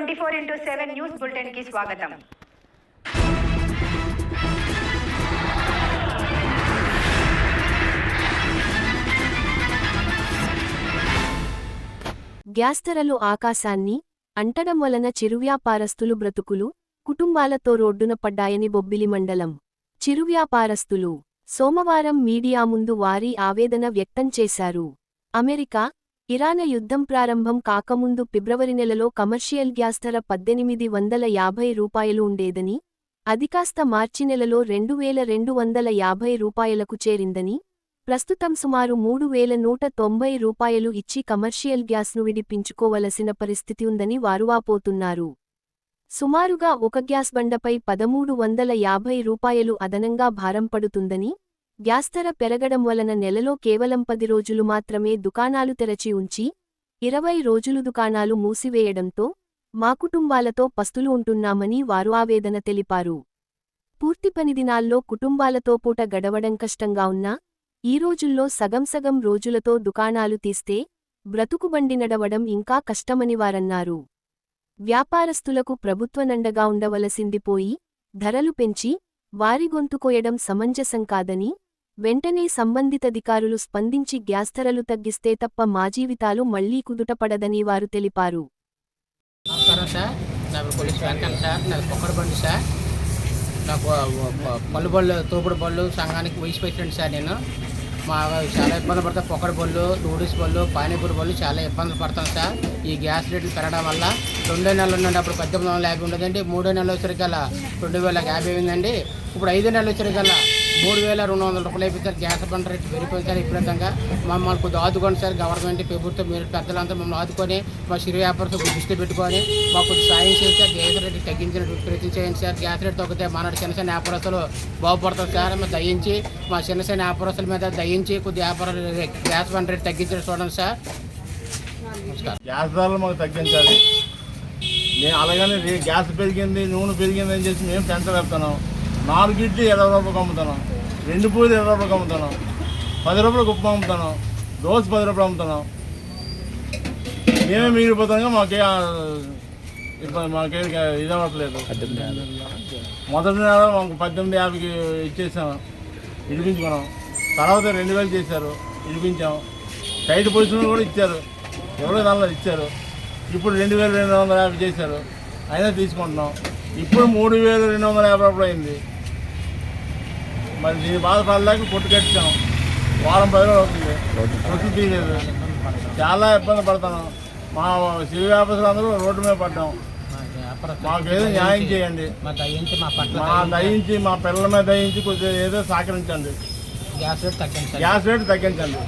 24x7 news bulletin కి స్వాగతం. Gas ధరలు ఆకాశాన్ని అంటడం వలన చిరువ్యాపారస్తులు బ్రతుకులు, కుటుంబాలతో రోడ్డున పడ్డాయని బొబ్బిలి మండలం చిరువ్యాపారస్తులు సోమవారం మీడియా ముందు వారి ఆవేదన వ్యక్తం చేశారు. అమెరికా, ఇరాన్ యుద్ధం ప్రారంభం కాకముందు ఫిబ్రవరి నెలలో కమర్షియల్ గ్యాస్ ధర రూ. 1850 ఉండేదని, అది కాస్త మార్చి నెలలో రూ. 2250కు చేరిందని, ప్రస్తుతం సుమారు రూ. 3190 ఇచ్చి కమర్షియల్ గ్యాస్ను విడిపించుకోవలసిన పరిస్థితి ఉందని వారు వాపోతున్నారు. సుమారుగా ఒక గ్యాస్ బండపై రూ. 1350 అదనంగా భారం పడుతుందని, గ్యాస్ ధర పెరగడం వలన నెలలో కేవలం 10 రోజులు మాత్రమే దుకాణాలు తెరచి ఉంచి 20 రోజులు దుకాణాలు మూసివేయడంతో మా కుటుంబాలతో పస్తులు ఉంటున్నామని వారు ఆవేదన తెలిపారు. పూర్తి పని దినాల్లో కుటుంబాలతో పూట గడవడం కష్టంగా ఉన్నా ఈ రోజుల్లో సగం రోజులతో దుకాణాలు తీస్తే బ్రతుకుబండి నడవడం ఇంకా కష్టమని వారన్నారు. వ్యాపారస్తులకు ప్రభుత్వనండగా ఉండవలసింది పోయి ధరలు పెంచి వారి గొంతు కోయడం సమంజసం కాదని, వెంటనే సంబంధితాధికారులు స్పందించి గ్యాస్ ధరలు తగ్గిస్తే తప్ప మా జీవితాలు మళ్లీ కుదుటపడదని వారు తెలిపారు. నాకు పళ్ళు బళ్ళు తోపుడు బళ్ళు సంఘానికి వైస్ ప్రెసిడెంట్ సార్. నేను చాలా ఇబ్బంది పడతాను. పొక్కడి బళ్ళు, నూడిల్స్ బళ్ళు, పానీపూరి బళ్ళు చాలా ఇబ్బందులు పడతాను సార్. ఈ గ్యాస్ రేట్లు పెరగడం వల్ల 2 నెలలు ఉందండి. అప్పుడు 1850 ఉండదండి. 3 నెలలు వచ్చరికల్లా 2050 అయిందండి. ఇప్పుడు 5 నెలలు వచ్చరికల్లా 3200 అయిపోతారు. గ్యాస్ బండ రేట్లు పెరిగిపోయింది సార్ విపరీతంగా. మమ్మల్ని కొద్దిగా ఆదుకోండి సార్. గవర్నమెంట్, ప్రభుత్వం, మీరు పెద్దలంతా మమ్మల్ని ఆదుకొని మా చిరు వ్యాపారస్తులు దృష్టి పెట్టుకొని మాకు కొద్దిగా సాయం చేసి సార్ గ్యాస్ రేట్లు తగ్గించినట్టు ప్రయత్నం చేయండి సార్. గ్యాస్ రేట్ తగ్గితే మన చిన్న వ్యాపారస్తులు బాగుపడతారు సార్. మేము దయించి మా చిన్న వ్యాపారస్తుల మీద దయించి కొద్దిగా గ్యాస్ బండ రేట్ తగ్గించడం చూడండి సార్. గ్యాస్ ధరలు మాకు తగ్గించాలి. మేము అలాగని గ్యాస్ పెరిగింది, నూనె పెరిగింది అని చెప్పి మేము పెంచలేపుతున్నాం. 4 ఇడ్లీ 20 రూపాయలకు అమ్ముతున్నాం, 2 పూలు 20 రూపాయలకు అమ్ముతున్నాం, 10 రూపాయలకు ఉప్పు అమ్ముతున్నాం, దోశ 10 రూపాయలు అమ్ముతున్నాం. మేమే మిగిలిపోతాం. మాకే ఇది అవ్వట్లేదు. మొదటి నెల మాకు 1850కి ఇచ్చేసాం, ఇడిపించుకున్నాం. తర్వాత 2000 చేశారు, ఇడిపించాం. టైట్ పొజిషన్ కూడా ఇచ్చారు, 20 నెలలు ఇచ్చారు. ఇప్పుడు 2250 చేశారు, అయినా తీసుకుంటున్నాం. ఇప్పుడు 3250 రూపాయలు అయింది. మరి దీన్ని బాధపడలేక కొట్టు కట్టాం. వారం 10 రోజులు అవుతుంది, కొట్టు తీయలేదు. చాలా ఇబ్బంది పడుతున్నాం. మా చిరు వ్యాపారులు అందరూ రోడ్డు మీద పడ్డాం. మాకు ఏదో న్యాయం చేయండి. మా దయించి మా పిల్లల మీద దయించి కొద్దిగా ఏదో సహకరించండి. గ్యాస్ రేట్ తగ్గించండి. గ్యాస్ రేట్ తగ్గించండి.